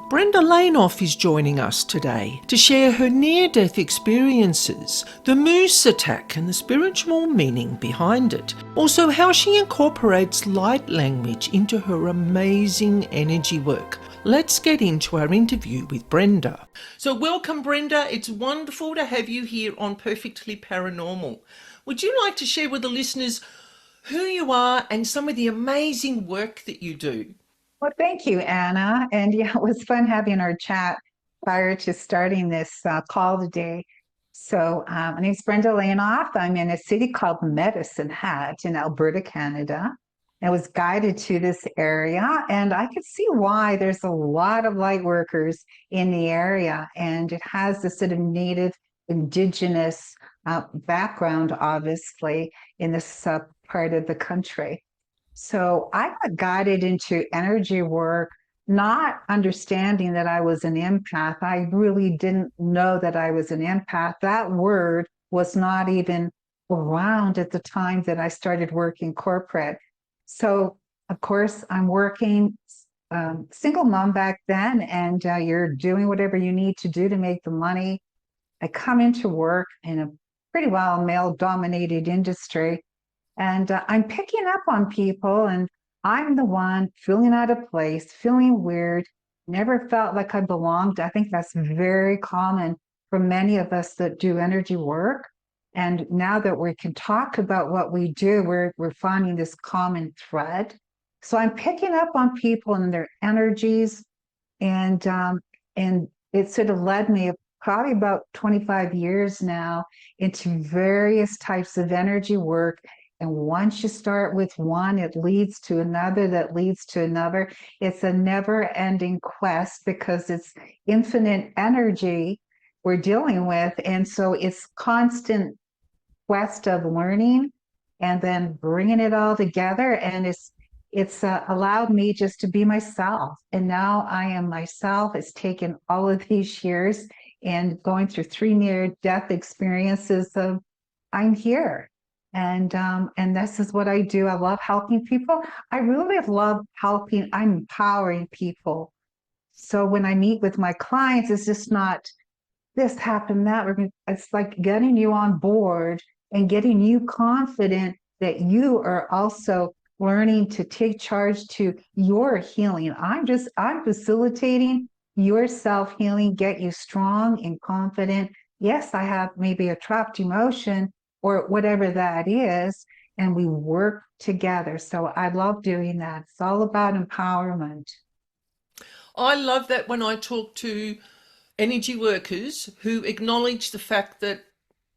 Brenda Lainof is joining us today to share her near-death experiences, the moose attack and the spiritual meaning behind it. Also, how she incorporates light language into her amazing energy work. Let's get into our interview with Brenda. So welcome, Brenda. It's wonderful to have you here on Perfectly Paranormal. Would you like to share with the listeners who you are and some of the amazing work that you do? Well, thank you, Anna. And yeah, it was fun having our chat prior to starting this call today. So my name is Brenda Lainof. I'm in a city called Medicine Hat in Alberta, Canada. I was guided to this area, and I could see why there's a lot of light workers in the area, and it has this sort of native indigenous background, obviously, in this part of the country. So I got guided into energy work, not understanding that I was an empath. I really didn't know that I was an empath. That word was not even around at the time that I started working corporate. So, of course, I'm working single mom back then, and you're doing whatever you need to do to make the money. I come into work in a pretty well male-dominated industry, and I'm picking up on people, and I'm the one feeling out of place, feeling weird, never felt like I belonged. I think that's very common for many of us that do energy work. And now that we can talk about what we do, we're finding this common thread. So I'm picking up on people and their energies, and it sort of led me probably about 25 years now into various types of energy work. And once you start with one, it leads to another, that leads to another. It's a never-ending quest because it's infinite energy we're dealing with. And so it's constant quest of learning and then bringing it all together. And it's allowed me just to be myself. And now I am myself. It's taken all of these years and going through 3 near-death experiences of I'm here. And this is what I do. I love helping people. I really love helping. I'm empowering people. So when I meet with my clients, it's just not this happened, that. It's like getting you on board and getting you confident that you are also learning to take charge to your healing. I'm facilitating your self-healing, get you strong and confident. Yes, I have maybe a trapped emotion or whatever that is, and we work together. So I love doing that. It's all about empowerment. I love that when I talk to energy workers who acknowledge the fact that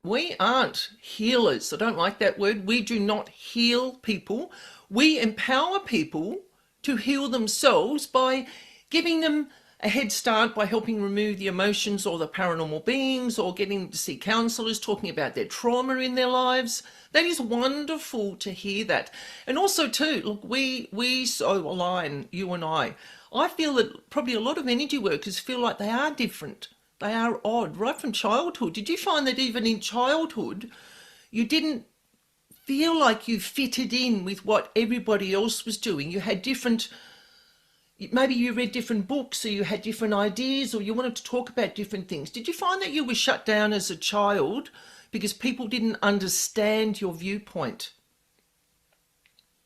we aren't healers. I don't like that word. We do not heal people. We empower people to heal themselves by giving them a head start by helping remove the emotions or the paranormal beings or getting them to see counsellors talking about their trauma in their lives. That is wonderful to hear that. And also too, look, we so align, you and I feel that probably a lot of energy workers feel like they are different. They are odd right from childhood. Did you find that even in childhood you didn't feel like you fitted in with what everybody else was doing? You had different, maybe you read different books, or you had different ideas, or you wanted to talk about different things. Did you find that you were shut down as a child because people didn't understand your viewpoint?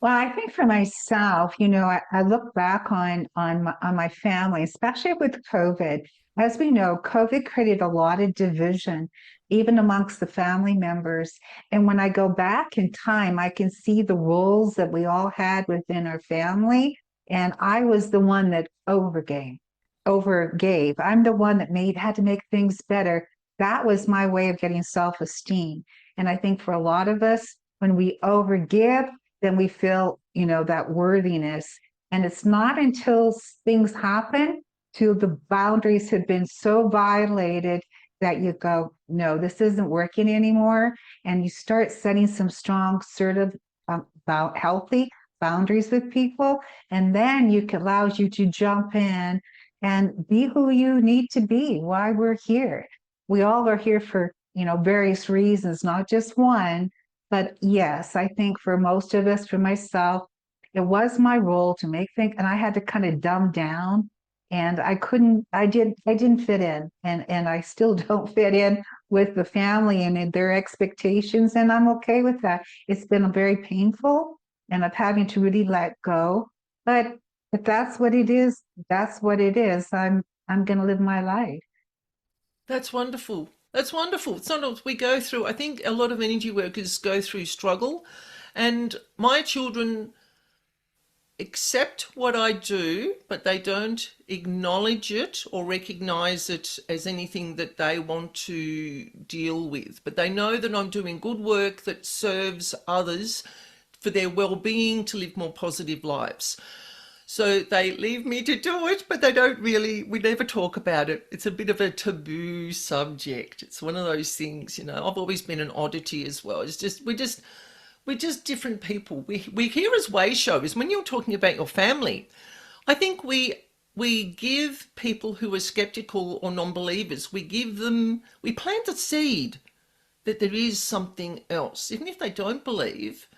Well, I think for myself, I look back on my family, especially with COVID. As we know, COVID created a lot of division, even amongst the family members. And when I go back in time, I can see the roles that we all had within our family. And I was the one that overgave. I'm the one that had to make things better. That was my way of getting self-esteem. And I think for a lot of us, when we overgive, then we feel, that worthiness. And it's not until things happen till the boundaries have been so violated that you go, no, this isn't working anymore. And you start setting some strong, assertive, about healthy boundaries with people. And then allows you to jump in and be who you need to be, why we're here. We all are here for, various reasons, not just one. But yes, I think for most of us, for myself, it was my role to make things, and I had to kind of dumb down and I didn't fit in, and I still don't fit in with the family and their expectations, and I'm okay with that. It's been very painful, and I'm having to really let go. But if that's what it is, that's what it is. I'm gonna live my life. That's wonderful. That's wonderful. Sometimes we go through, I think a lot of energy workers go through struggle, and my children accept what I do, but they don't acknowledge it or recognize it as anything that they want to deal with. But they know that I'm doing good work that serves others for their well-being, to live more positive lives. So they leave me to do it, but they don't really, we never talk about it. It's a bit of a taboo subject. It's one of those things, you know. I've always been an oddity as well. It's just, we're just different people. We hear as way shows. When you're talking about your family, I think we give people who are skeptical or non-believers, we plant a seed that there is something else. Even if they don't believe,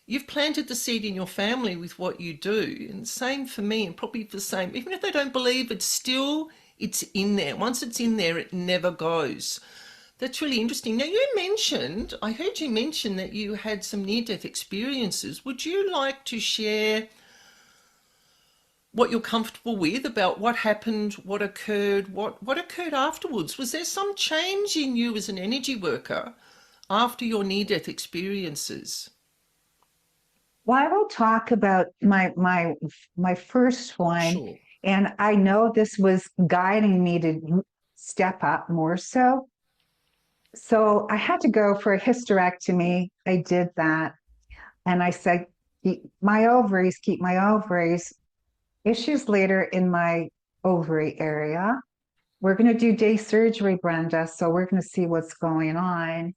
you've planted the seed in your family with what you do. And same for me, and probably the same. Even if they don't believe, it's in there. Once it's in there, it never goes. That's really interesting. Now, I heard you mention that you had some near-death experiences. Would you like to share what you're comfortable with about what happened, what occurred afterwards? Was there some change in you as an energy worker after your near-death experiences? Well, I will talk about my first one, Sure. and I know this was guiding me to step up more so. So I had to go for a hysterectomy. I did that, and I said, keep my ovaries. Issues later in my ovary area. We're going to do day surgery, Brenda. So we're going to see what's going on.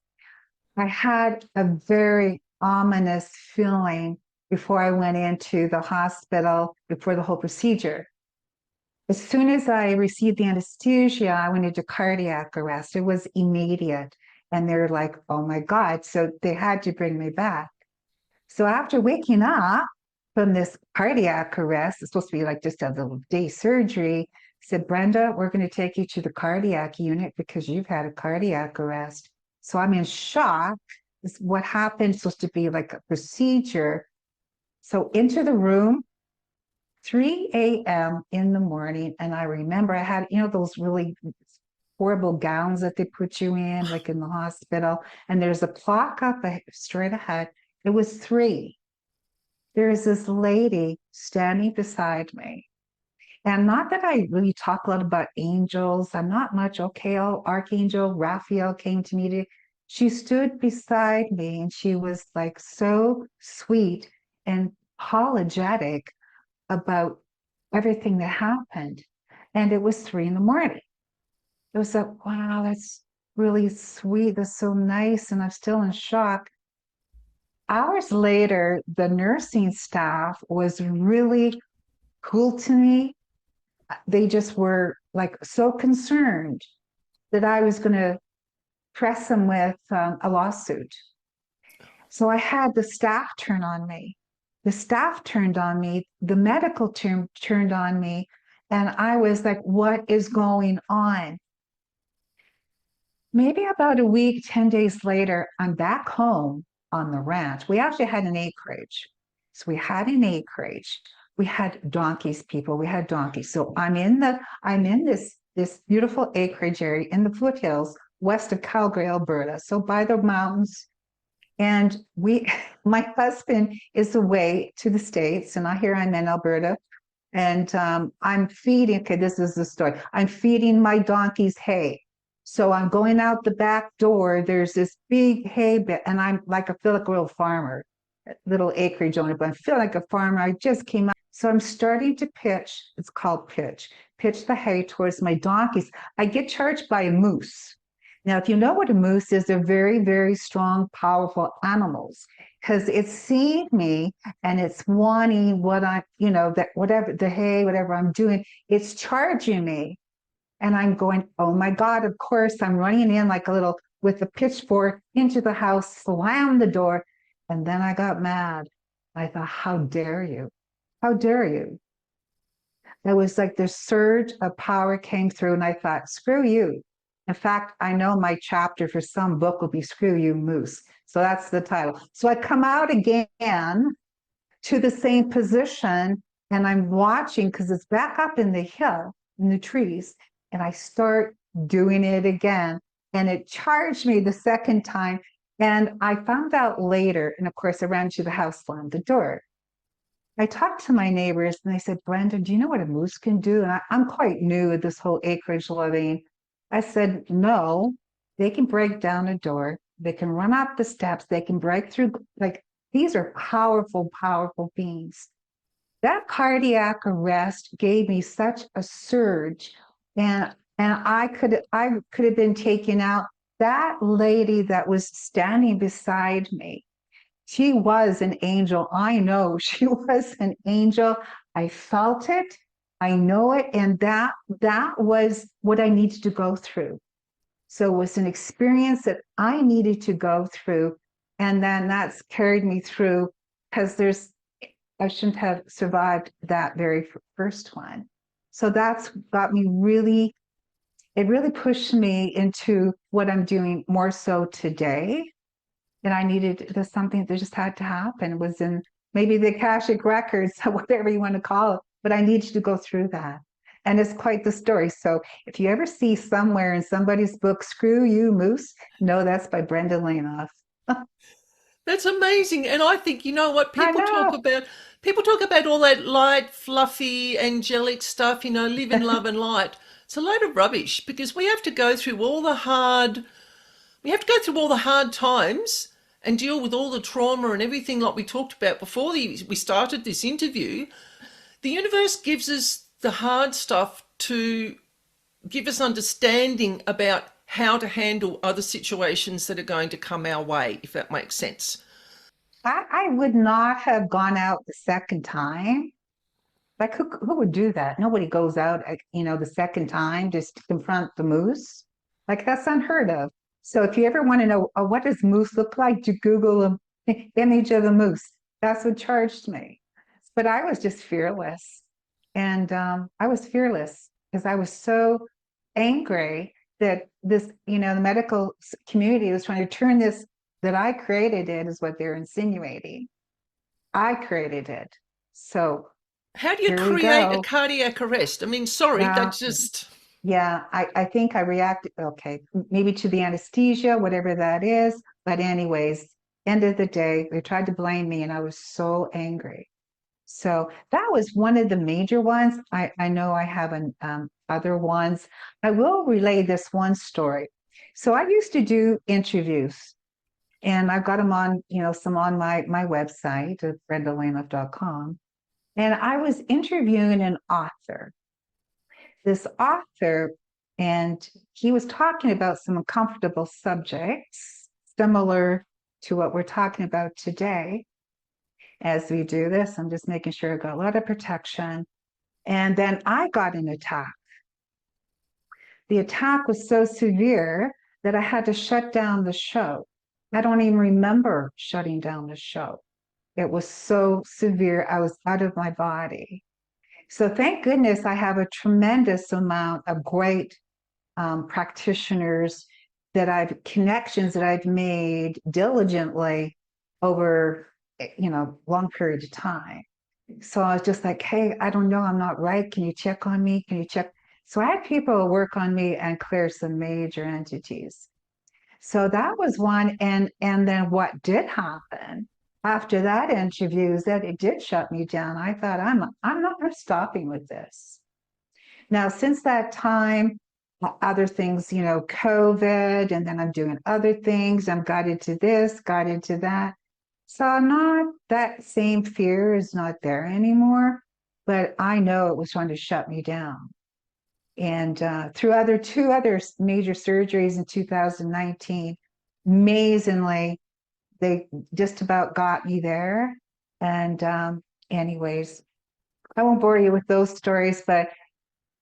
I had a very ominous feeling before I went into the hospital before the whole procedure. As soon as I received the anesthesia, I went into cardiac arrest. It was immediate. And they're like, oh my God. So they had to bring me back. So after waking up from this cardiac arrest, it's supposed to be like just a little day surgery, said, Brenda, we're going to take you to the cardiac unit because you've had a cardiac arrest. So I'm in shock. This, what happened? It's supposed to be like a procedure. So into the room, 3 a.m. in the morning. And I remember I had, those really horrible gowns that they put you in, like in the hospital. And there's a clock up straight ahead. It was 3. There's this lady standing beside me. And not that I really talk a lot about angels. I'm not much. Okay, Archangel Raphael came to me. She stood beside me and she was like so sweet and apologetic about everything that happened. And it was 3 in the morning. It was like, wow, that's really sweet. That's so nice. And I'm still in shock. Hours later, the nursing staff was really cool to me. They just were like so concerned that I was going to press them with a lawsuit. So I had the staff turn on me. The staff turned on me. The medical team turned on me. And I was like, what is going on? Maybe about a week, 10 days later, I'm back home on the ranch. We actually had an acreage. So we had an acreage. We had donkeys, people. We had donkeys. So I'm in this beautiful acreage area in the foothills west of Calgary, Alberta. So by the mountains. And my husband is away to the States, and I'm in Alberta. And I'm feeding, okay, this is the story. I'm feeding my donkeys hay. So I'm going out the back door. There's this big hay bed, and I feel like a real farmer, little acreage on it, but I feel like a farmer. I just came out. So I'm starting to pitch. It's called pitch the hay towards my donkeys. I get charged by a moose. Now, if you know what a moose is, they're very, very strong, powerful animals because it's seeing me and it's wanting what that whatever the hay, whatever I'm doing, it's charging me. And I'm going, oh my God, of course, I'm running in like a little with a pitchfork into the house, slam the door. And then I got mad. I thought, how dare you? How dare you? It was like this surge of power came through, and I thought, screw you. In fact, I know my chapter for some book will be Screw You Moose. So that's the title. So I come out again to the same position, and I'm watching because it's back up in the hill, in the trees, and I start doing it again. And it charged me the second time. And I found out later, and of course, I ran to the house, slammed the door. I talked to my neighbors and they said, Brenda, do you know what a moose can do? And I'm quite new at this whole acreage living. I said, no, they can break down a door. They can run up the steps. They can break through. Like, these are powerful, powerful beings. That cardiac arrest gave me such a surge, and I could have been taken out. That lady that was standing beside me, she was an angel. I know she was an angel. I felt it. I know it. And that was what I needed to go through. So it was an experience that I needed to go through. And then that's carried me through because I shouldn't have survived that very first one. So that's got me really, it really pushed me into what I'm doing more so today. And I needed, there's something that just had to happen. It was in maybe the Akashic records, whatever you want to call it, but I needed to go through that. And it's quite the story. So if you ever see somewhere in somebody's book, Screw You Moose, no, that's by Brenda Lainof. That's amazing. And I think, you know what, I know. people talk about all that light, fluffy, angelic stuff, live in love and light. It's a load of rubbish because we have to go through all the hard times and deal with all the trauma and everything like we talked about before we started this interview. The universe gives us the hard stuff to give us understanding about how to handle other situations that are going to come our way, if that makes sense. I would not have gone out the second time. Like, who would do that? Nobody goes out, the second time just to confront the moose. Like, that's unheard of. So if you ever want to know, what does moose look like, to Google an image of a moose. That's what charged me. But I was just fearless. And I was fearless because I was so angry that the medical community was trying to turn this, that I created it, is what they're insinuating. I created it. So How do you here we create a go. cardiac arrest? I mean, sorry, Well, that just. yeah, I think I reacted, okay, maybe to the anesthesia, whatever that is. But anyways, end of the day, they tried to blame me and I was so angry. So that was one of the major ones. I know I have other ones. I will relay this one story. So I used to do interviews, and I've got them on, some on my website at brendalainof.com. And I was interviewing an author, this author, and he was talking about some uncomfortable subjects similar to what we're talking about today. As we do this, I'm just making sure I got a lot of protection. And then I got an attack. The attack was so severe that I had to shut down the show. I don't even remember shutting down the show. It was so severe, I was out of my body. So thank goodness I have a tremendous amount of great practitioners, connections that I've made diligently over, long period of time. So I was just like, hey, I don't know, I'm not right. Can you check on me? Can you check? So I had people work on me and clear some major entities. So that was one. And then what did happen after that interview is that it did shut me down. I thought, I'm not stopping with this. Now, since that time, other things, COVID, and then I'm doing other things. I'm got into this, got into that. So I'm not, that same fear is not there anymore, but I know it was trying to shut me down. And through two other major surgeries in 2019, amazingly, they just about got me there. And anyways, I won't bore you with those stories, but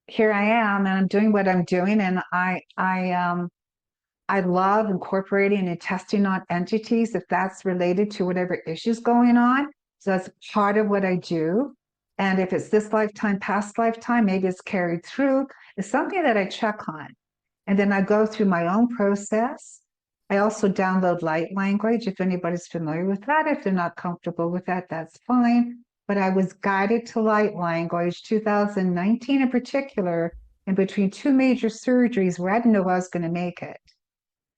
here I am, and I'm doing what I'm doing, and I love incorporating and testing on entities if that's related to whatever issues going on. So that's part of what I do. And if it's this lifetime, past lifetime, maybe it's carried through. It's something that I check on. And then I go through my own process. I also download light language if anybody's familiar with that. If they're not comfortable with that, that's fine. But I was guided to light language 2019 in particular, in between two major surgeries where I didn't know if I was going to make it.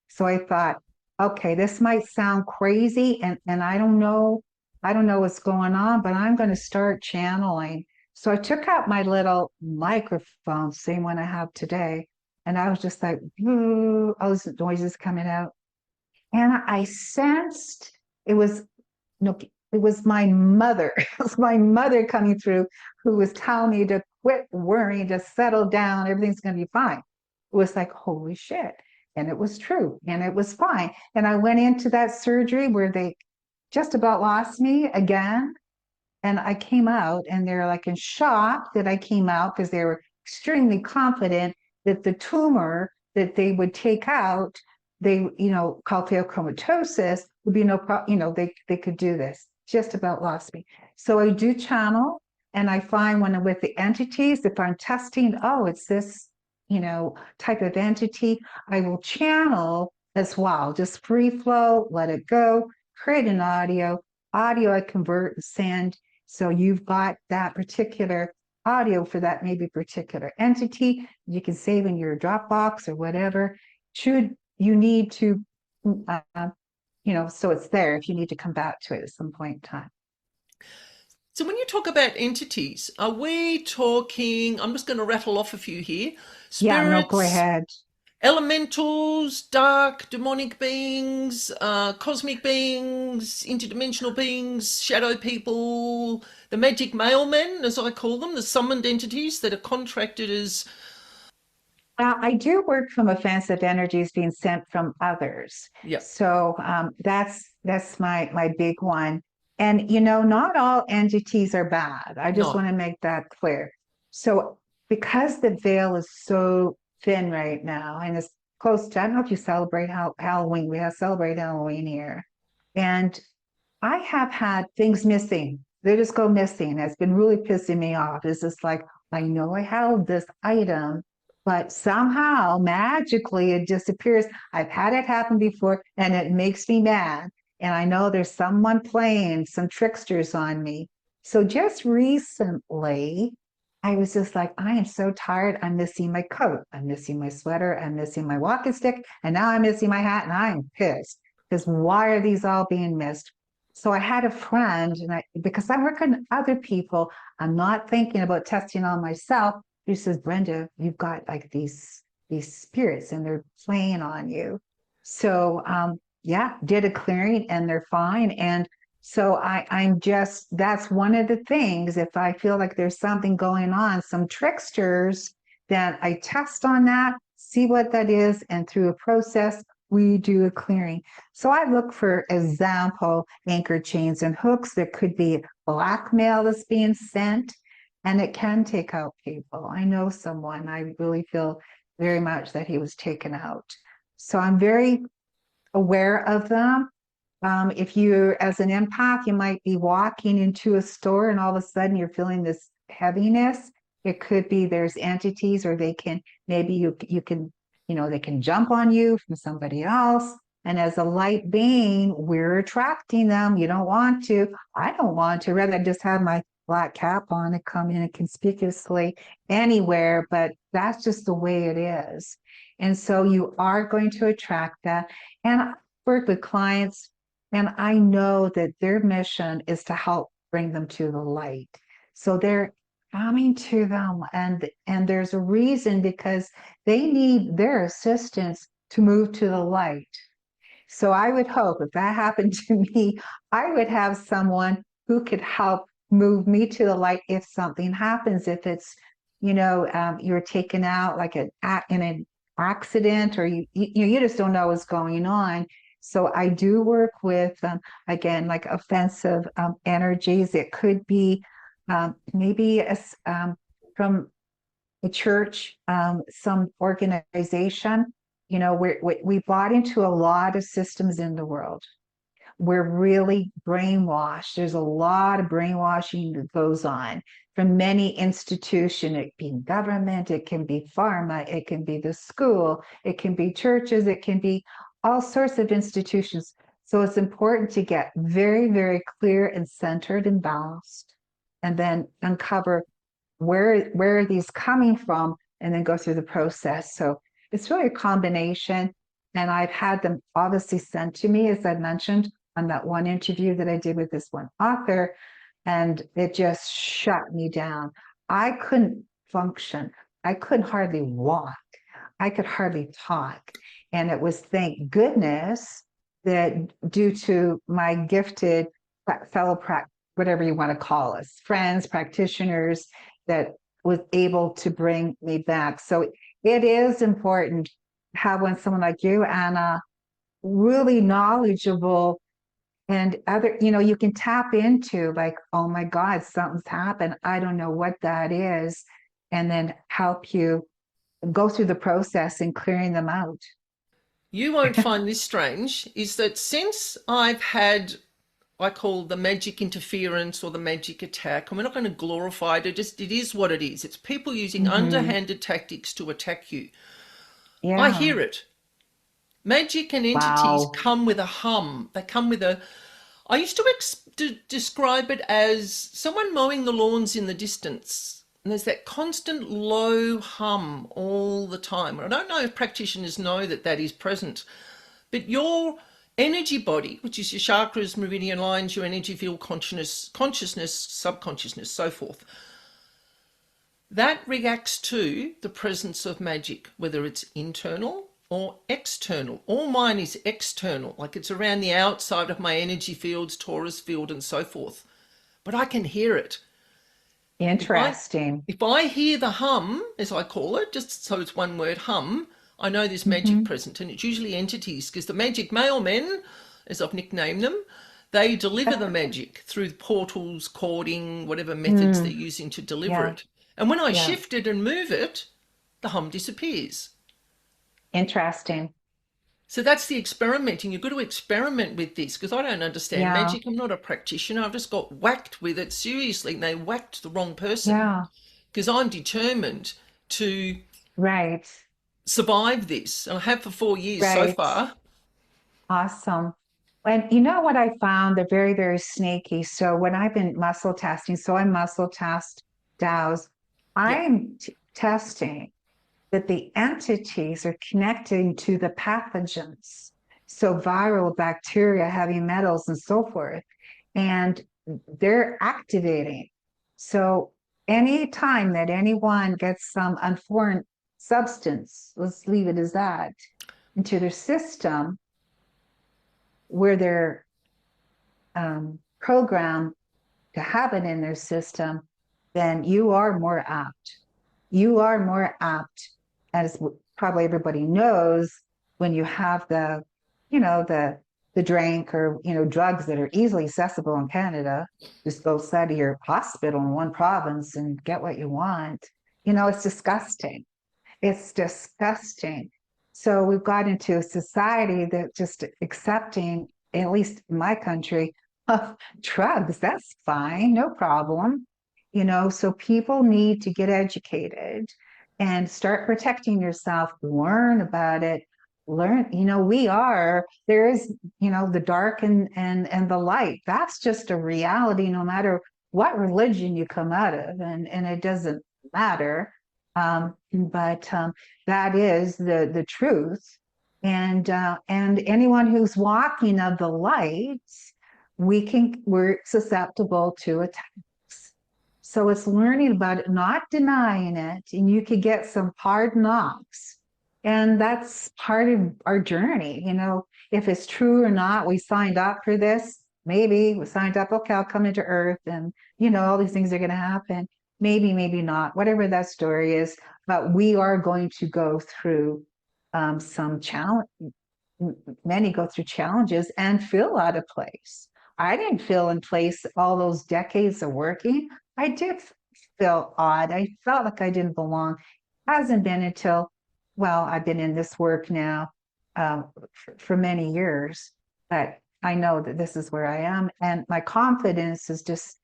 So I thought, okay, this might sound crazy and I don't know what's going on, but I'm going to start channeling. So I took out my little microphone, same one I have today, and I was just like, all these noises coming out. And I sensed it was no, it was my mother. It was my mother coming through who was telling me to quit worrying, to settle down, everything's going to be fine. It was like, holy shit. And it was true. And it was fine. And I went into that surgery where they just about lost me again. And I came out and they're like in shock that I came out because they were extremely confident that the tumor that they would take out, they, called pheochromatosis, would be no problem, they could do this. Just about lost me. So I do channel, and I find when I'm with the entities, if I'm testing, oh, it's this, type of entity, I will channel as well. Just free flow, let it go, create an audio. Audio I convert and send. So you've got that particular audio for that maybe particular entity. You can save in your Dropbox or whatever. Should you need to, so it's there if you need to come back to it at some point in time. So when you talk about entities, are we talking, I'm just going to rattle off a few here, Yeah, no, go spirits, ahead. elementals, dark, demonic beings, cosmic beings, interdimensional beings, shadow people, the magic mailmen, as I call them, the summoned entities that are contracted as... I do work from offensive energies being sent from others. Yeah, So that's my big one. And not all entities are bad. I just no, want to make that clear. So because the veil is so thin right now, and it's close to, I don't know if you celebrate Halloween. We have celebrate Halloween here. And I have had things missing. They just go missing. It's been really pissing me off. It's just like, I know I held this item, but somehow magically it disappears. I've had it happen before and it makes me mad. And I know there's someone playing some tricksters on me. So just recently, I was just like, I am so tired. I'm missing my coat. I'm missing my sweater. I'm missing my walking stick. And now I'm missing my hat and I'm pissed because why are these all being missed? So I had a friend, and because I'm working with other people, I'm not thinking about testing on myself. He says, Brenda, you've got like these spirits and they're playing on you. So yeah, did a clearing and they're fine. And so I'm just, that's one of the things. If I feel like there's something going on, some tricksters, then I test on that, see what that is, and through a process, we do a clearing. So I look for example, anchor chains and hooks. There could be blackmail that's being sent, and it can take out people. I know someone, I really feel very much that he was taken out. So I'm very aware of them. If you, as an empath, you might be walking into a store and all of a sudden you're feeling this heaviness. It could be there's entities, or they can, maybe you can, they can jump on you from somebody else. And as a light being, we're attracting them. You don't want to. I don't want to. Rather just have my black cap on and come in conspicuously anywhere, but that's just the way it is. And so you are going to attract that. And I work with clients, and I know that their mission is to help bring them to the light. So they're coming to them, and there's a reason, because they need their assistance to move to the light. So I would hope if that happened to me, I would have someone who could help move me to the light if something happens. If it's, you're taken out like in an accident, or you just don't know what's going on. So I do work with, again, like offensive energies. It could be maybe from a church, some organization. We bought into a lot of systems in the world. We're really brainwashed. There's a lot of brainwashing that goes on. from many institutions. It can be government, it can be pharma, it can be the school, it can be churches, it can be all sorts of institutions. So it's important to get very, very clear and centered and balanced, and then uncover where are these coming from, and then go through the process. So it's really a combination. And I've had them obviously sent to me, as I mentioned, on that one interview that I did with this one author, and it just shut me down. I couldn't function. I couldn't hardly walk. I could hardly talk. And it was, thank goodness, that due to my gifted fellow whatever you want to call us, friends, practitioners, that was able to bring me back. So it is important to have someone like you, Anna, really knowledgeable, and other, you can tap into, like, oh my God, something's happened. I don't know what that is. And then help you go through the process in clearing them out. You won't find this strange, is that since I've had, I call the magic interference or the magic attack, and we're not going to glorify it, it is what it is. It's people using underhanded tactics to attack you. I Yeah. hear it. Magic and entities Wow. come with a hum. They come with a, I used to describe it as someone mowing the lawns in the distance. And there's that constant low hum all the time. I don't know if practitioners know that that is present, but your energy body, which is your chakras, meridian lines, your energy field, consciousness, subconsciousness, so forth, that reacts to the presence of magic, whether it's internal or external. All mine is external, like it's around the outside of my energy fields, Taurus field, and so forth. But I can hear it. Interesting. If I hear the hum, as I call it, just so it's one word, hum, I know there's magic Mm-hmm. present, and it's usually entities, because the magic mailmen, as I've nicknamed them, they deliver the magic through portals, cording, whatever methods they're Mm, using to deliver yeah, it. And when I yeah. shift it and move it, the hum disappears. Interesting. So that's the experimenting. You've got to experiment with this, because I don't understand Yeah, magic. I'm not a practitioner. I've just got whacked with it seriously, and they whacked the wrong person, yeah, because I'm determined to right, survive this. And I have for 4 years so right. far. Awesome. And you know what I found? They're very, very sneaky. So when I've been muscle testing, so I muscle test DAOs, Yeah. I'm testing that the entities are connecting to the pathogens. So viral bacteria, heavy metals, and so forth. And they're activating. So anytime that anyone gets some unforeign substance, let's leave it as that, into their system, where they're programmed to have it in their system, then you are more apt. You are more apt, as probably everybody knows, when you have the drink, or drugs that are easily accessible in Canada. Just go outside of your hospital in one province and get what you want. It's disgusting. It's disgusting. So we've got into a society that just accepting, at least in my country, of drugs. That's fine, no problem. So people need to get educated and start protecting yourself, learn about it, learn, there is, the dark and the light. That's just a reality, no matter what religion you come out of, and it doesn't matter. But that is the truth. And anyone who's walking of the light, we're susceptible to attacks. So it's learning about it, not denying it, and you could get some hard knocks. And that's part of our journey. If it's true or not, we signed up for this. Maybe we signed up, okay, I'll come into Earth, and all these things are going to happen. Maybe, maybe not, whatever that story is. But we are going to go through some challenge. Many go through challenges and feel out of place. I didn't feel in place all those decades of working. I did feel odd. I felt like I didn't belong. Hasn't been until, well, I've been in this work now for many years, but I know that this is where I am, and my confidence is just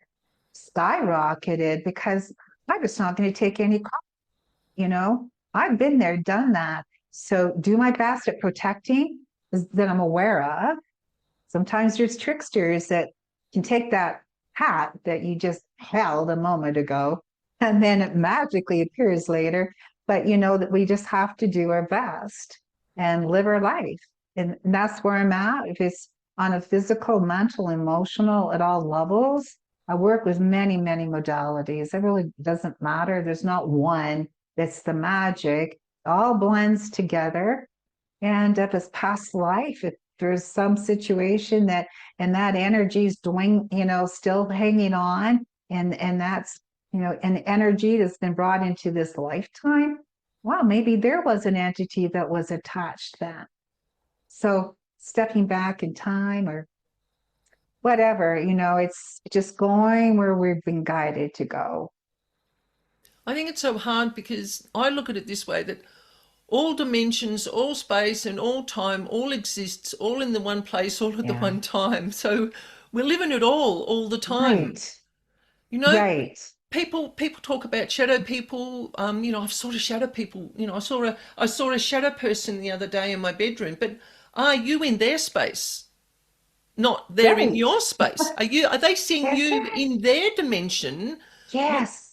skyrocketed because I was not going to take any calls. I've been there, done that. So do my best at protecting that I'm aware of. Sometimes there's tricksters that can take that hat that you just held a moment ago, and then it magically appears later. But you know that we just have to do our best and live our life. And that's where I'm at. If it's on a physical, mental, emotional, at all levels, I work with many, many modalities. It really doesn't matter. There's not one that's the magic. It all blends together. And if it's past life, if there's some situation that and that energy is doing, still hanging on, and that's an energy that's been brought into this lifetime. Wow, maybe there was an entity that was attached then. So stepping back in time or whatever, it's just going where we've been guided to go. I think it's so hard because I look at it this way, that all dimensions, all space and all time all exists all in the one place all at the Yeah. one time. So we're living it all the time. Right. You know, Right. people talk about shadow people. I've sort of shadow people. I saw a shadow person the other day in my bedroom. But are you in their space? Not they're in Right. your space. Are they seeing That's you it. in their dimension? Yes.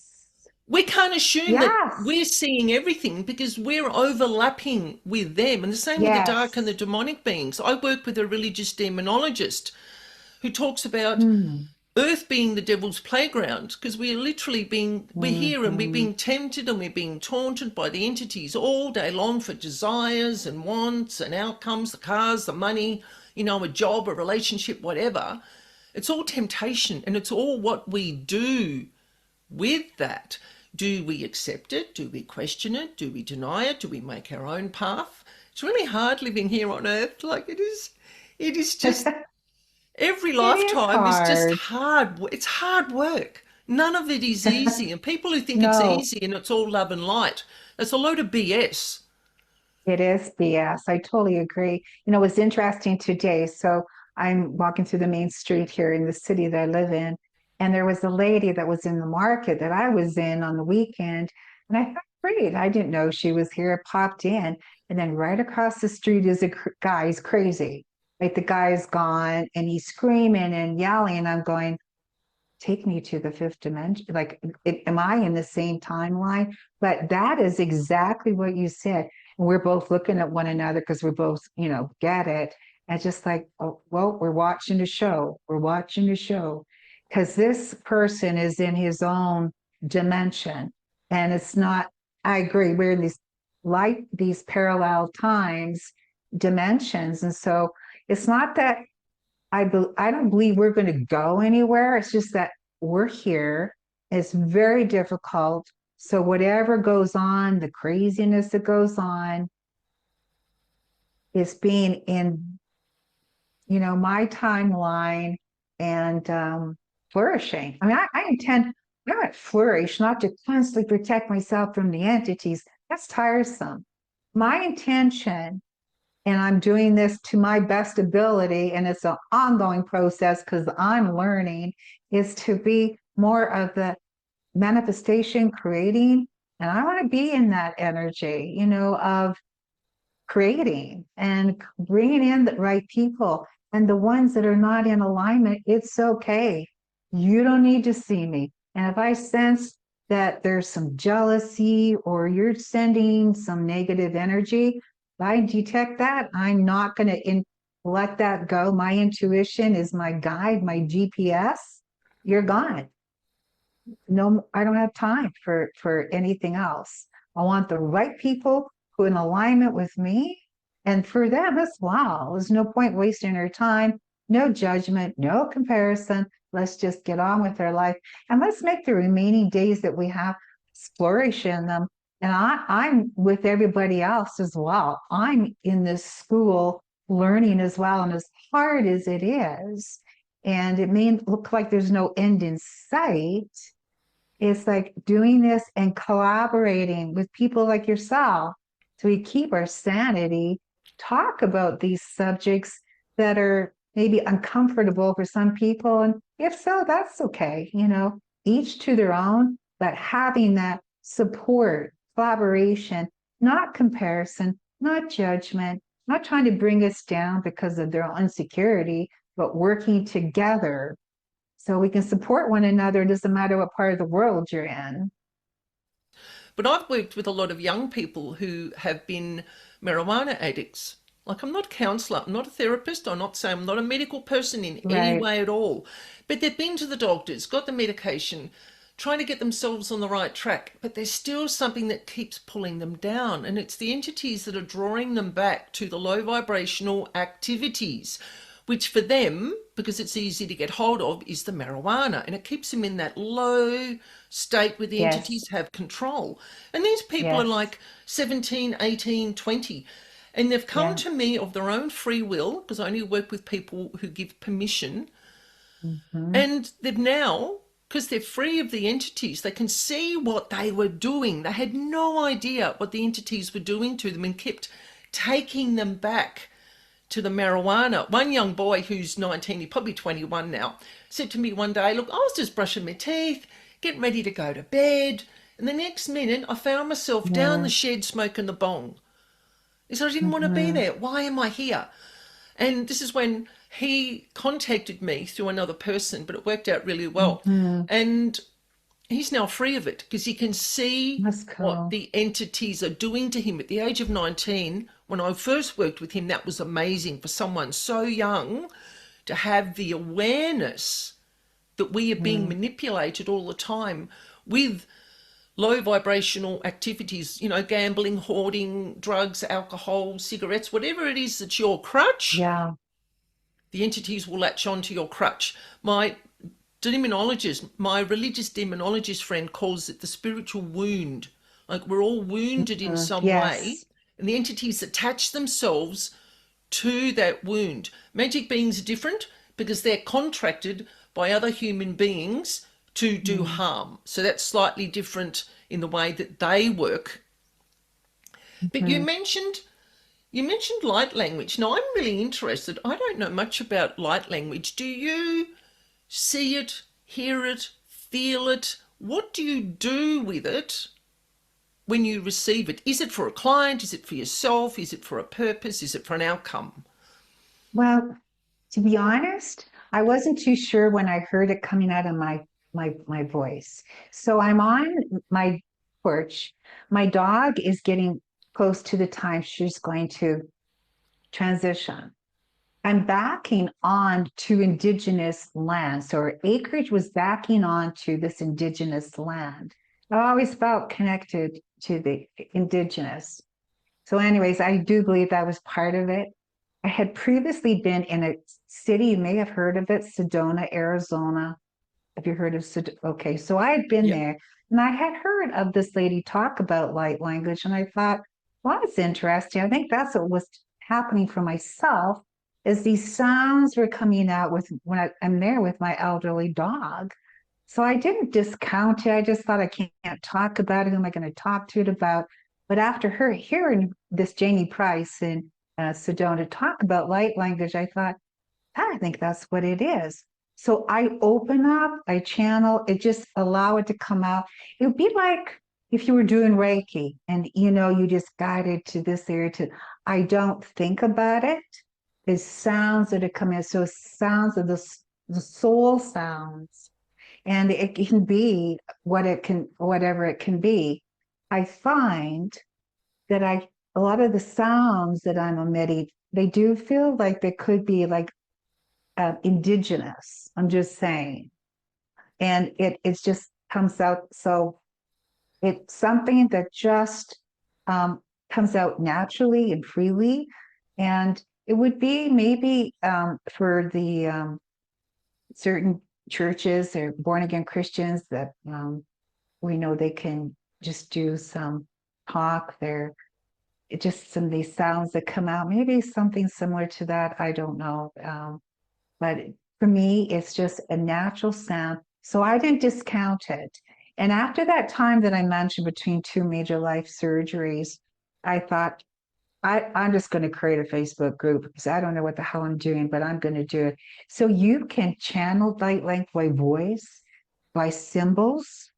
We can't assume that Yes. we're seeing everything because we're overlapping with them. And the same with the dark and the Yes. demonic beings. I work with a religious demonologist who talks about Mm. Earth being the devil's playground, because we're here and we're Hmm. being tempted and we're being taunted by the entities all day long for desires and wants and outcomes, the cars, the money, a job, a relationship, whatever. It's all temptation, and it's all what we do with that. Do we accept it? Do we question it? Do we deny it? Do we make our own path? It's really hard living here on Earth. Like it is just every It is lifetime is just hard. hard. It's hard work. None of it is easy. And people who think it's No, easy and it's all love and light, that's a load of BS. it is BS. I totally agree. It's interesting today. So I'm walking through the main street here in the city that I live in, and there was a lady that was in the market that I was in on the weekend, and I thought, great, I didn't know she was here. Popped in, and then right across the street is a guy. He's crazy. Like the guy's gone, and he's screaming and yelling, and I'm going, take me to the fifth dimension. Like, am I in the same timeline? But that is exactly what you said. And we're both looking at one another because we're both, get it. And just like, oh, well, we're watching the show. We're watching the show because this person is in his own dimension. And it's not, I agree, we're in these parallel times, dimensions. And so it's not that I don't believe we're going to go anywhere. It's just that we're here. It's very difficult. So whatever goes on, the craziness that goes on is being in, my timeline and flourishing. I mean, I want to flourish, not to constantly protect myself from the entities. That's tiresome. My intention, and I'm doing this to my best ability, and it's an ongoing process because I'm learning, is to be more of the manifestation creating. And I want to be in that energy, of creating and bringing in the right people. And the ones that are not in alignment, it's okay. You don't need to see me. And if I sense that there's some jealousy or you're sending some negative energy, if I detect that, I'm not going to let that go. My intuition is my guide, my GPS. You're gone. No, I don't have time for anything else. I want the right people who are in alignment with me. And for them as well, there's no point wasting our time, no judgment, no comparison. Let's just get on with our life and let's make the remaining days that we have flourish in them. And I'm with everybody else as well. I'm in this school learning as well. And as hard as it is, and it may look like there's no end in sight, it's like doing this and collaborating with people like yourself so we keep our sanity, talk about these subjects that are maybe uncomfortable for some people. And if so, that's okay. each to their own, but having that support, collaboration, not comparison, not judgment, not trying to bring us down because of their insecurity, but working together so we can support one another. It doesn't matter what part of the world you're in. But I've worked with a lot of young people who have been marijuana addicts. Like, I'm not a counsellor, I'm not a therapist, I'm not saying I'm not a medical person in any Right. way at all. But they've been to the doctors, got the medication, trying to get themselves on the right track. But there's still something that keeps pulling them down. And it's the entities that are drawing them back to the low vibrational activities, which for them, because it's easy to get hold of, is the marijuana. And it keeps them in that low state where the Yes. entities have control. And these people are Yes. like 17, 18, 20. And they've come Yeah. to me of their own free will, because I only work with people who give permission. Hmm. And they've now, because they're free of the entities, they can see what they were doing. They had no idea what the entities were doing to them and kept taking them back to the marijuana. One young boy who's 19, he's probably 21 now, said to me one day, look, I was just brushing my teeth, getting ready to go to bed. And the next minute, I found myself down Yeah. the shed smoking the bong. He said, I didn't want to be Hmm. there. Why am I here? And this is when he contacted me through another person, but it worked out really well. Hmm. And he's now free of it because he can see That's what cool. the entities are doing to him. At the age of 19, when I first worked with him, that was amazing for someone so young to have the awareness that we are being Hmm. manipulated all the time with low vibrational activities, you know, gambling, hoarding, drugs, alcohol, cigarettes, whatever it is that's your crutch, Yeah. the entities will latch onto your crutch. My demonologist, my religious demonologist friend calls it the spiritual wound. Like, we're all wounded in some way, Yes. and the entities attach themselves to that wound. Magic beings are different because they're contracted by other human beings to do Hmm. harm. So that's slightly different in the way that they work. But Hmm. you mentioned light language. Now I'm really interested. I don't know much about light language. Do you see it, hear it, feel it? What do you do with it when you receive it? Is it for a client? Is it for yourself? Is it for a purpose? Is it for an outcome? Well, to be honest, I wasn't too sure when I heard it coming out of my voice. So I'm on my porch. My dog is getting close to the time she's going to transition. I'm backing on to indigenous land. So our acreage was backing on to this indigenous land. I always felt connected to the indigenous. So, anyways, I do believe that was part of it. I had previously been in a city, you may have heard of it, Sedona, Arizona. Have you heard of Sedona? Okay, so I had been Yep. there and I had heard of this lady talk about light language, and I thought, well, that's interesting. I think that's what was happening for myself is these sounds were coming out with when I'm there with my elderly dog. So I didn't discount it. I just thought I can't talk about it. Who am I going to talk to it about? But after her hearing this Janie Price and Sedona talk about light language, I thought, I think that's what it is. So I open up, I channel, it just allow it to come out. It would be like if you were doing Reiki and you just guided to this area to I don't think about it. It's sounds that are coming. So sounds of the soul sounds. And it can be whatever it can be. I find that a lot of the sounds that I'm emitting, they do feel like they could be like indigenous. I'm just saying, and it just comes out. So it's something that just comes out naturally and freely, and it would be maybe for the certain churches or born again Christians that we know they can just do some talk there. It just some of these sounds that come out, maybe something similar to that. I don't know. But for me, it's just a natural sound. So I didn't discount it. And after that time that I mentioned between two major life surgeries, I thought, I'm just going to create a Facebook group because I don't know what the hell I'm doing, but I'm going to do it. So you can channel light language by voice. by symbols.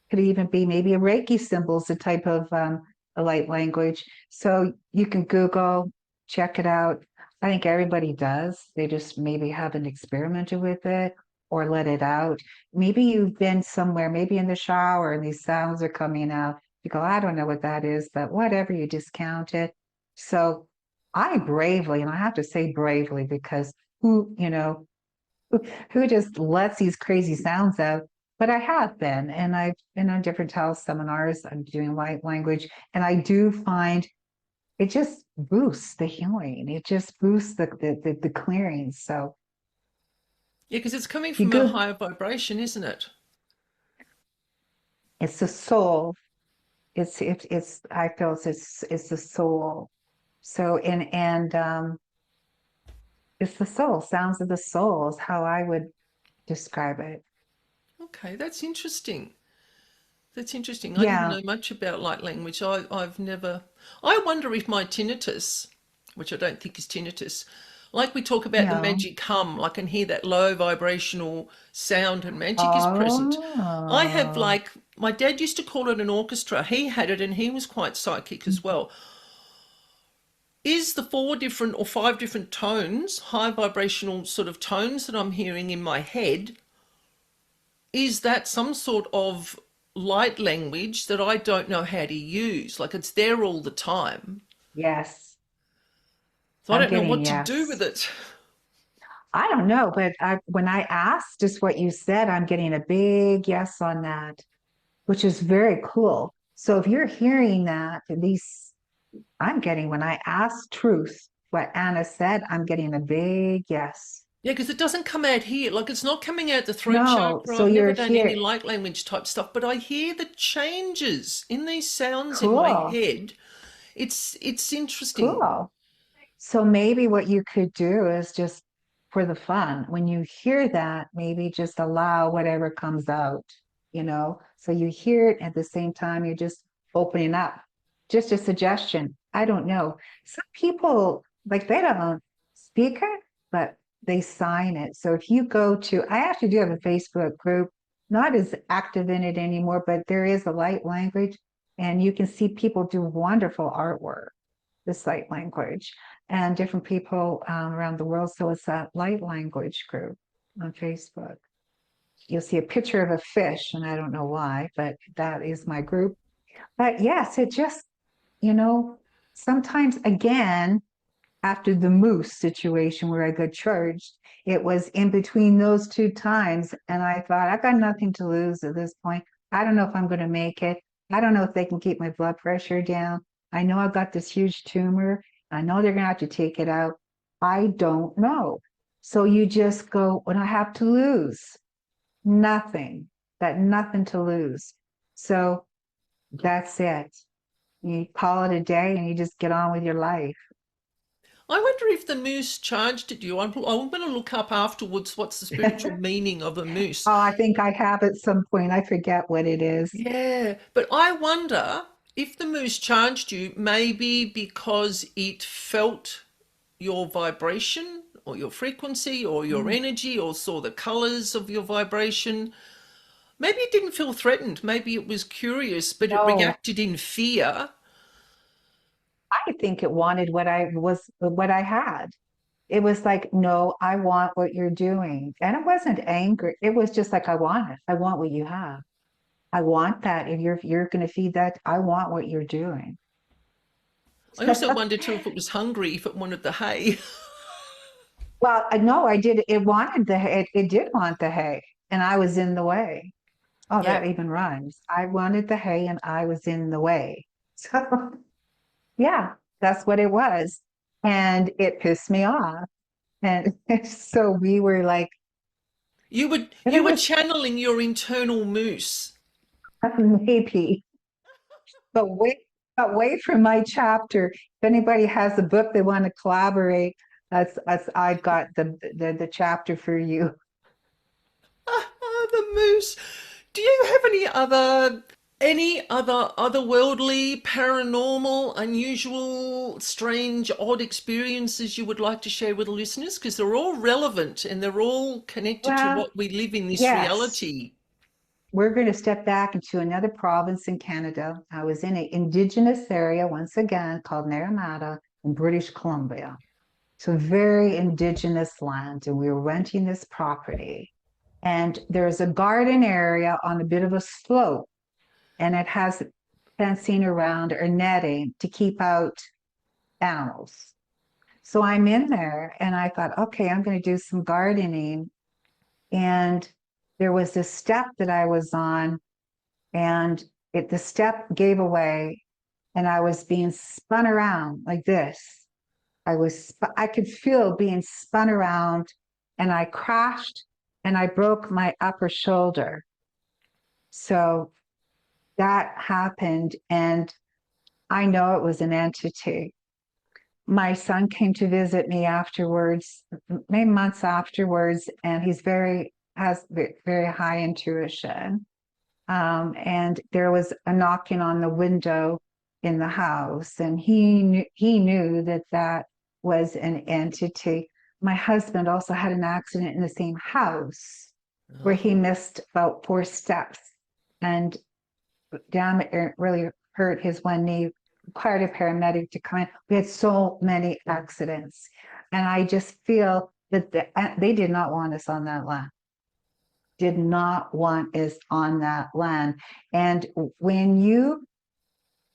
Could even be maybe a Reiki symbols, a type of a light language. So you can Google, check it out. I think everybody does. They just maybe haven't experimented with it or let it out. Maybe you've been somewhere, maybe in the shower, and these sounds are coming out. You go, I don't know what that is, but whatever, you discount it. So I bravely, and I have to say bravely, because who just lets these crazy sounds out? But I have been, and I've been on different health seminars. I'm doing light language, and I do find it just boosts the healing. It just boosts the clearing. So Yeah, because it's coming you from a go, higher vibration, isn't it? it's the soul. It's I feel it's the soul. So and it's the soul. Sounds of the soul is how I would describe it. Okay, that's interesting. That's interesting. I didn't Yeah. know much about light language. I've never. I wonder if my tinnitus, which I don't think is tinnitus, like we talk about the No. magic hum, I can hear that low vibrational sound and magic is present. I have Oh. like, my dad used to call it an orchestra. He had it and he was quite psychic as well. Is the four different or five different tones, high vibrational sort of tones that I'm hearing in my head, is that some sort of light language that I don't know how to use? Like it's there all the time. Yes. So I I'm don't know getting what to do with yes. it. I don't know, but when I asked just what you said, I'm getting a big yes on that, which is very cool. So if you're hearing that, at least I'm getting, when I ask truth, what Anna said, I'm getting a big yes. Yeah, because it doesn't come out here. Like it's not coming out the throat No, chakra. so I've never you're done any here. light language type stuff, but I hear the changes in these sounds in my Cool, head. It's interesting. cool. So maybe what you could do is just for the fun, when you hear that, maybe just allow whatever comes out, you know? So you hear it at the same time, you're just opening up. Just a suggestion. I don't know. Some people, like, they don't speak it, but they sign it. So if you go to, I actually do have a Facebook group, not as active in it anymore, but there is a light language, and you can see people do wonderful artwork, this light language, and different people around the world. So it's a light language group on Facebook. You'll see a picture of a fish, and I don't know why, but that is my group. But yes, it just, you know, sometimes again, after the moose situation where I got charged, it was in between those two times. And I thought, I got nothing to lose at this point. I don't know if I'm going to make it. I don't know if they can keep my blood pressure down. I know I've got this huge tumor. I know they're going to have to take it out. I don't know. So you just go, when I have to lose, nothing, got nothing to lose. So that's it. You call it a day and you just get on with your life. I wonder if the moose charged at you. I'm going to look up afterwards what's the spiritual meaning of a moose. Oh, I think I have at some point. I forget what it is. Yeah, but I wonder if the moose charged you, maybe because it felt your vibration or your frequency or your Mm. energy or saw the colors of your vibration. Maybe it didn't feel threatened. Maybe it was curious, but it No, reacted in fear. I think it wanted what I had. It was like, no, I want what you're doing. And it wasn't anger. It was just like, I want it. I want what you have. I want that. If you're going to feed that, I want what you're doing. I also wondered too if it was hungry, if it wanted the hay. Well, no, I did. It wanted the hay. It did want the hay, and I was in the way. Oh, Yeah. that even rhymes. I wanted the hay, and I was in the way. So, yeah, that's what it was. And it pissed me off. And so we were like, You it were was channeling your internal moose. maybe, but wait for my chapter. If anybody has a book they want to collaborate, that's I got the chapter for you. The moose. Do you have any other otherworldly, paranormal, unusual, strange, odd experiences you would like to share with the listeners? Because they're all relevant and they're all connected to Well, what we live in this yes. reality. we're going to step back into another province in Canada. I was in an indigenous area once again called Naramata in British Columbia. So very indigenous land, and we were renting this property. And there's a garden area on a bit of a slope, and it has fencing around or netting to keep out animals. So I'm in there and I thought, okay, I'm going to do some gardening. And there was this step that I was on, and the step gave away, and I was being spun around like this. I could feel being spun around, and I crashed and I broke my upper shoulder. So that happened, and I know it was an entity. My son came to visit me afterwards, maybe months afterwards, and has very high intuition. And there was a knocking on the window in the house, and he knew that that was an entity. My husband also had an accident in the same house where he missed about 4 steps, and it really hurt his one knee, required a paramedic to come in. We had so many accidents, and I just feel that they did not want us on that land. Did not want us on that land. And when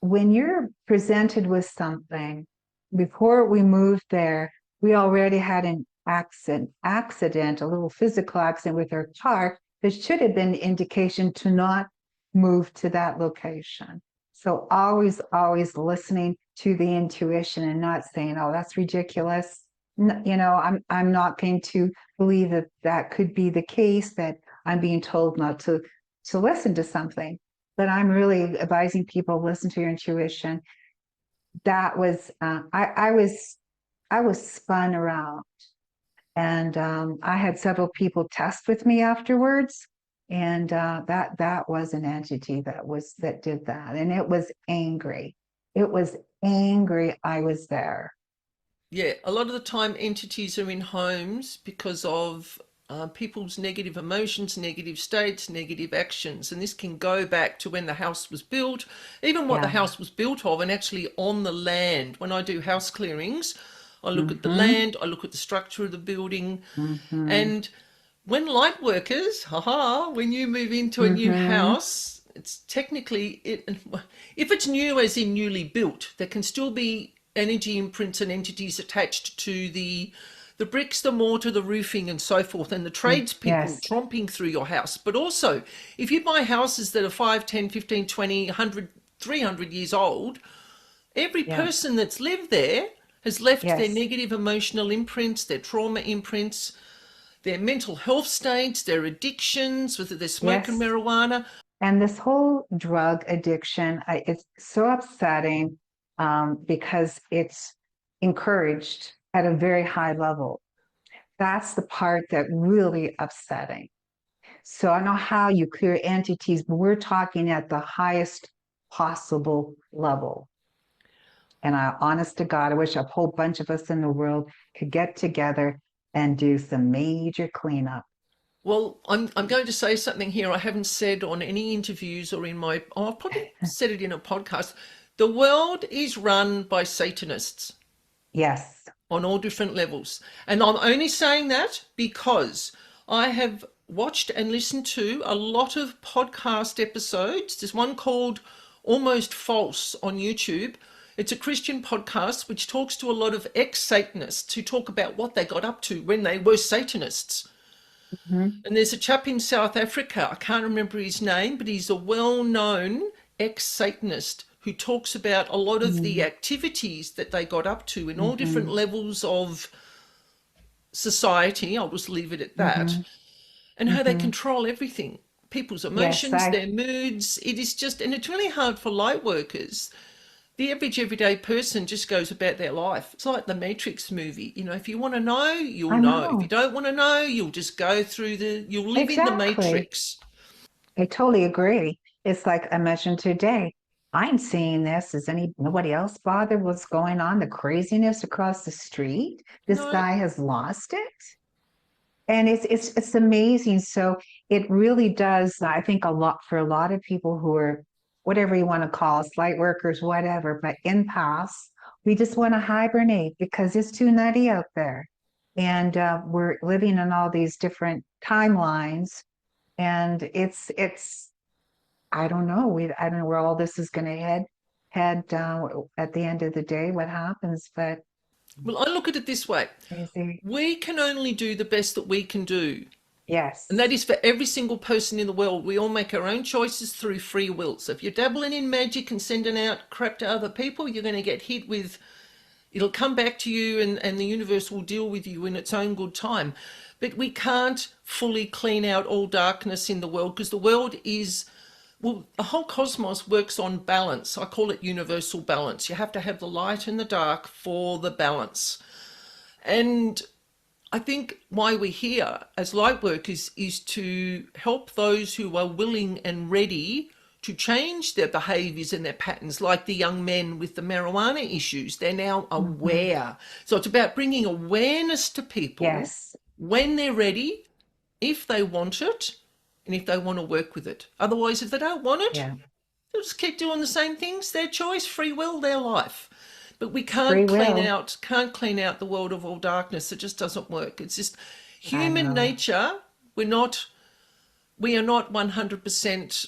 you're presented with something, before we moved there, we already had an accident, a little physical accident with our car that should have been indication to not move to that location. So always listening to the intuition and not saying, oh, that's ridiculous. I'm not going to believe that that could be the case, that I'm being told not to listen to something. But I'm really advising people, listen to your intuition. That was I was spun around, and I had several people test with me afterwards, and that was an entity that did that, and it was angry. It was angry I was there. Yeah, a lot of the time entities are in homes because of people's negative emotions, negative states, negative actions. And this can go back to when the house was built, even what the Yeah. house was built of, and actually on the land. When I do house clearings, I look at the Mm-hmm. land, I look at the structure of the building. Mm-hmm. And when light workers, when you move into a new Mm-hmm. house, it's technically, if it's new as in newly built, there can still be energy imprints and entities attached to the bricks, the mortar, the roofing, and so forth, and the tradespeople Yes. tromping through your house. But also, if you buy houses that are 5, 10, 15, 20, 100, 300 years old, every Yeah. person that's lived there has left their Yes. negative emotional imprints, their trauma imprints, their mental health states, their addictions, whether they're smoking Yes. marijuana. And this whole drug addiction, it's so upsetting, because it's encouraged at a very high level. That's the part that really upsetting. So I know how you clear entities, but we're talking at the highest possible level. And honest to God, I wish a whole bunch of us in the world could get together and do some major cleanup. Well, I'm going to say something here I haven't said on any interviews or in my, oh, I've probably said it in a podcast. The world is run by Satanists Yes. on all different levels. And I'm only saying that because I have watched and listened to a lot of podcast episodes. There's one called Almost False on YouTube. It's a Christian podcast which talks to a lot of ex-Satanists who talk about what they got up to when they were Satanists. Mhm. And there's a chap in South Africa, I can't remember his name, but he's a well-known ex-Satanist who talks about a lot of the Mhm. activities that they got up to in all different Mhm. levels of society. I'll just leave it at that. Mhm. And how they Mhm. control everything. People's Yes, emotions, their moods. It is just, and it's really hard for light workers. The average everyday person just goes about their life. It's like the Matrix movie. If you want to know, you'll I know. If you know. don't want to know, you'll just go through you'll live in the Exactly. Matrix. I totally agree. It's like I mentioned today. I'm seeing this. Is nobody else bothered what's going on? The craziness across the street? This No, guy has lost it. And it's amazing. So it really does, I think, a lot for a lot of people who are whatever you want to call us, light workers, whatever, but empaths, we just want to hibernate because it's too nutty out there. And we're living in all these different timelines. And it's I don't know. I don't know where all this is going to head at the end of the day, what happens, but Well, I look at it this way. crazy. We can only do the best that we can do. And that Yes. is for every single person in the world. We all make our own choices through free will. So if you're dabbling in magic and sending out crap to other people, you're going to get hit with, it'll come back to you, and the universe will deal with you in its own good time. But we can't fully clean out all darkness in the world, because the world is, well, the whole cosmos works on balance. I call it universal balance. You have to have the light and the dark for the balance. And I think why we're here as light workers is to help those who are willing and ready to change their behaviours and their patterns, like the young men with the marijuana issues. They're now Mhm. aware. So it's about bringing awareness to people Yes. when they're ready, if they want it, and if they want to work with it. Otherwise, if they don't want it, Yeah. they'll just keep doing the same things. Their choice, free will, their life. But we Free will. can't clean out the world of all darkness. It just doesn't work. It's just I human know. nature. We are not 100%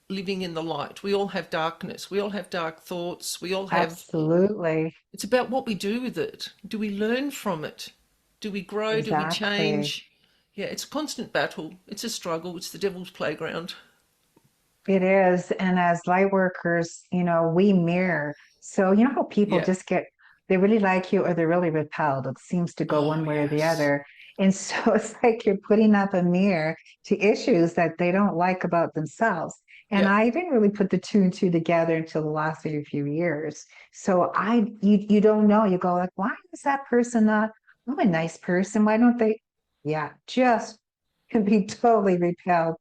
living in the light. We all have darkness. We all have dark thoughts. We all have, Absolutely. it's about what we do with it. Do we learn from it? Do we grow? Do we Exactly. change? Yeah, it's a constant battle. It's a struggle. It's the devil's playground. It is. And as light workers, we mirror. So, you know how people Yeah. just they really like you or they're really repelled. It seems to go Oh, one way or the yes. other. And so it's like you're putting up a mirror to issues that they don't like about themselves. And Yeah. I didn't really put the two and two together until the last few years. So you don't know. You go like, why is that person not, oh, a nice person? Why don't they? Yeah, just can be totally repelled.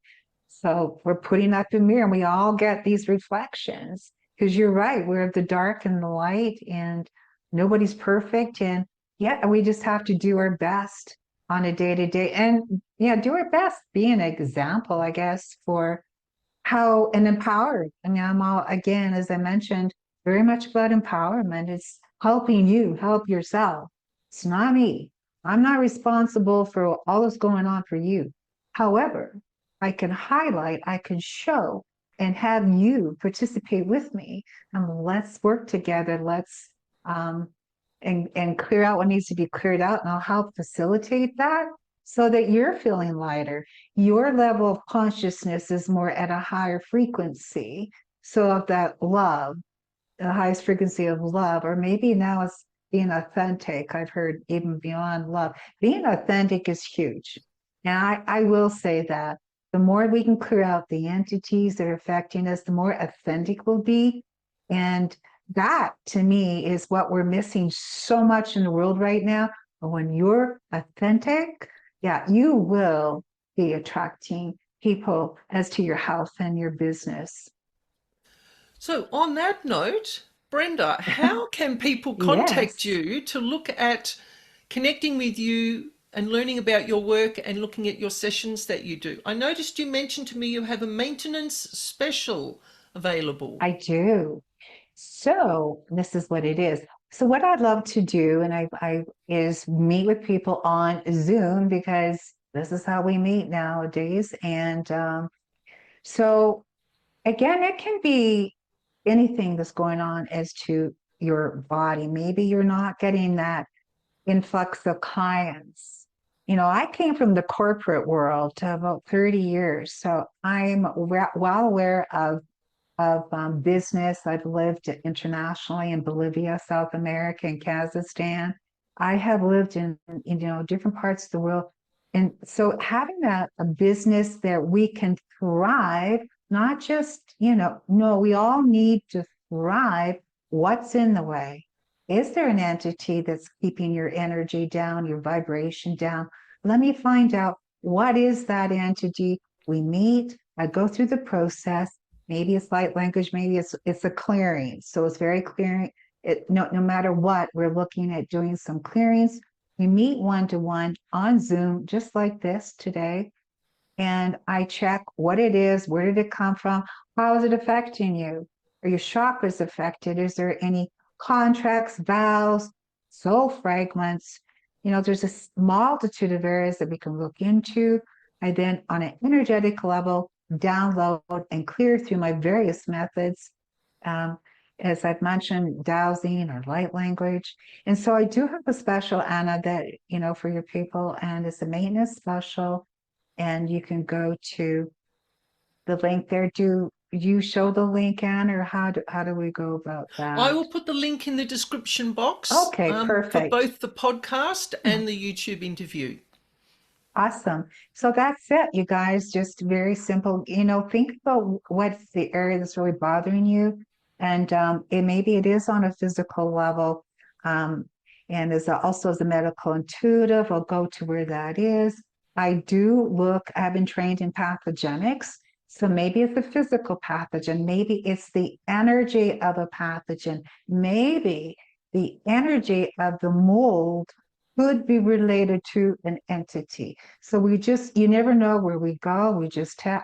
So we're putting up a mirror and we all get these reflections because you're right. We're the dark and the light and nobody's perfect. And yeah, we just have to do our best on a day to day and yeah, do our best, be an example, I guess, for how and empowered. I mean, I'm all, again, as I mentioned, very much about empowerment. It's helping you help yourself. It's not me. I'm not responsible for all that's going on for you. However, I can highlight, I can show, and have you participate with me. And let's work together. Let's um, and clear out what needs to be cleared out, and I'll help facilitate that so that you're feeling lighter. Your level of consciousness is more at a higher frequency. So of that love, the highest frequency of love, or maybe now it's being authentic. I've heard even beyond love. Being authentic is huge. And I will say that the more we can clear out the entities that are affecting us, the more authentic we'll be. And that to me is what we're missing so much in the world right now. But when you're authentic, yeah, you will be attracting people as to your health and your business. So, on that note, Brenda, how can people contact Yes. you to look at connecting with you and learning about your work and looking at your sessions that you do? I noticed you mentioned to me you have a maintenance special available. I do. So this is what it is. So what I'd love to do, and I is meet with people on Zoom because this is how we meet nowadays. And so again, it can be anything that's going on as to your body. Maybe you're not getting that influx of clients. I came from the corporate world to about 30 years, so I'm well aware of business. I've lived internationally in Bolivia, South America, and Kazakhstan. I have lived in different parts of the world, and so having a business that we can thrive, not just no, we all need to thrive. What's in the way? Is there an entity that's keeping your energy down, your vibration down? Let me find out what is that entity. We meet. I go through the process. Maybe it's light language, maybe it's a clearing. So it's very clearing. No matter what, we're looking at doing some clearings. We meet one-to-one on Zoom, just like this today. And I check what it is, where did it come from, how is it affecting you? Are your chakras affected? Is there any contracts, vows, soul fragments? There's a multitude of areas that we can look into. I then, on an energetic level, download and clear through my various methods. Um, as I've mentioned, dowsing or light language. And so I do have a special, Anna, that, for your people, and it's a maintenance special. And you can go to the link there. Do you show the link, Anne, or how do we go about I that? will put the link in the description box Okay, for perfect. both the podcast and the YouTube interview. Awesome. So that's it, you guys. Just very simple. Think about what's the area that's really bothering you. And maybe it is on a physical level. Um, and also as a medical intuitive, I'll go to where that is. I've been trained in pathogenics. So maybe it's a physical pathogen. Maybe it's the energy of a pathogen. Maybe the energy of the mold could be related to an entity. So you never know where we go.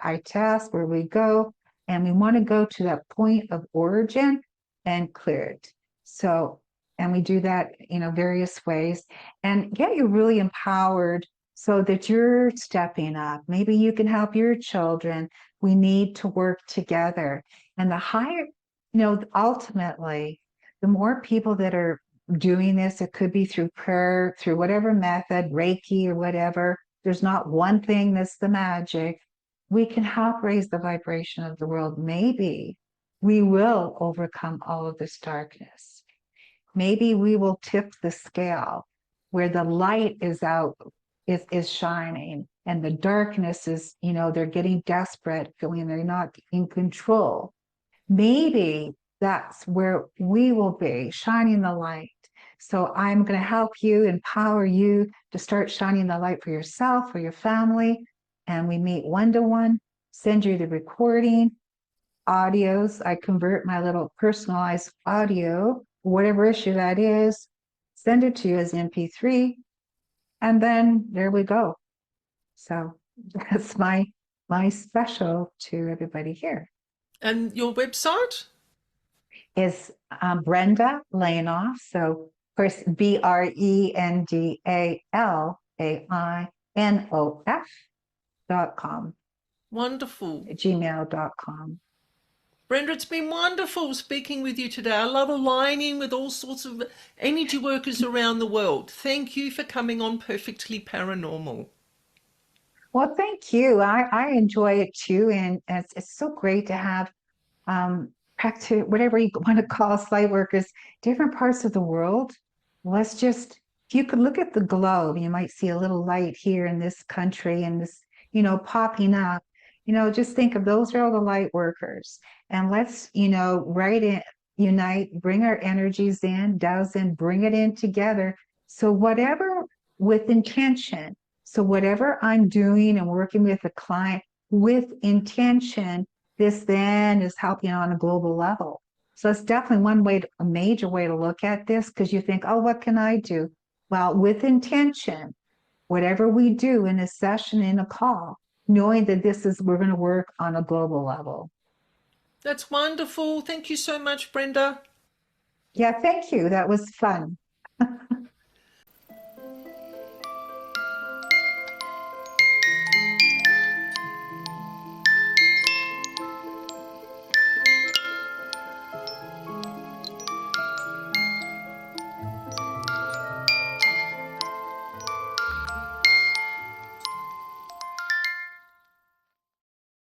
I test where we go, and we want to go to that point of origin and clear it. So, and we do that, various ways, and get you really empowered so that you're stepping up. Maybe you can help your children. We need to work together. And the higher, ultimately, the more people that are doing this, it could be through prayer, through whatever method, Reiki or whatever. There's not one thing that's the magic. We can help raise the vibration of the world. Maybe we will overcome all of this darkness. Maybe we will tip the scale where the light is shining, and the darkness is, they're getting desperate, feeling they're not in control. Maybe that's where we will be, shining the light. So I'm going to help you, empower you to start shining the light for yourself, for your family. And we meet one-to-one, send you the recording, audios. I convert my little personalized audio, whatever issue that is, send it to you as MP3, and then there we go. So that's my special to everybody here. And your website? Is Brenda Lainof. So, of course, BRENDALAINOF.com, Wonderful. gmail.com. Brenda, it's been wonderful speaking with you today. I love aligning with all sorts of energy workers around the world. Thank you for coming on Perfectly Paranormal. Well, thank you. I enjoy it too. And it's so great to have practice, whatever you want to call us, light workers, different parts of the world. If you could look at the globe, you might see a little light here in this country and this, popping up. Just think of those are all the light workers. And let's, right in, unite, bring our energies in, douse in, bring it in together. So whatever with intention. So whatever I'm doing and working with a client with intention, this then is helping on a global level. So it's definitely a major way to look at this, because you think, oh, what can I do? Well, with intention, whatever we do in a session, in a call, knowing that we're going to work on a global level. That's wonderful. Thank you so much, Brenda. Yeah, thank you. That was fun.